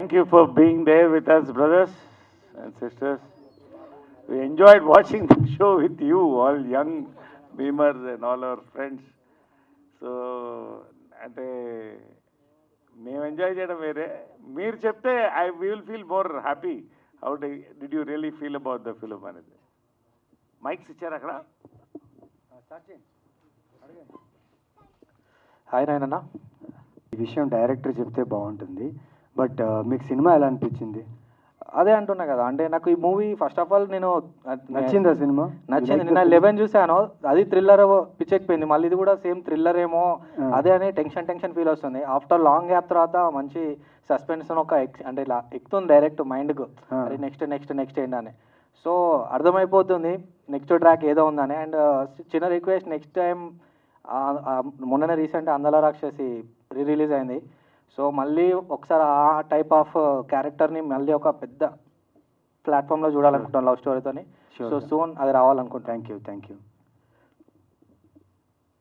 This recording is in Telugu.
Thank you for being there with us, brothers and sisters. We enjoyed watching the show with you, all young beamers and all our friends. So, అంటే మేము ఎంజాయ్ చేయడం వేరే, మీరు చెప్తే we will feel more happy. How did you really feel about the film అనేది? మైక్స్ ఇచ్చారు అక్కడ. హాయ్ నాయనన్న, ఈ విషయం డైరెక్టర్ చెప్తే బాగుంటుంది, బట్ మీకు సినిమా ఎలా అనిపించింది? అదే అంటున్నా కదా, అంటే నాకు ఈ మూవీ ఫస్ట్ ఆఫ్ ఆల్ నచ్చిందా సినిమా? నచ్చింది. నిన్న 11 చూసాను, అది థ్రిల్లర్ పిచ్చెక్కిపోయింది. మళ్ళీ ఇది కూడా సేమ్ థ్రిల్లర్ ఏమో అదే అని టెన్షన్ ఫీల్ వస్తుంది. ఆఫ్టర్ లాంగ్ గ్యాప్ తర్వాత మంచి సస్పెన్స్ ఒక అంటే ఇలా ఎక్కుతుంది డైరెక్ట్ మైండ్కు, అరే నెక్స్ట్ ఏంటని. సో అర్థమైపోతుంది నెక్స్ట్ ట్రాక్ ఏదో ఉందని. అండ్ చిన్న రిక్వెస్ట్, నెక్స్ట్ టైం మొన్ననే రీసెంట్ అందల రాక్షసి రిలీజ్ అయింది. సో మళ్ళీ ఒకసారి ఆ టైప్ ఆఫ్ క్యారెక్టర్ని మళ్ళీ ఒక పెద్ద ప్లాట్ఫామ్లో చూడాలనుకుంటాను లవ్ స్టోరీతోని. సో సూన్ అది రావాలనుకుంటాను. Thank you.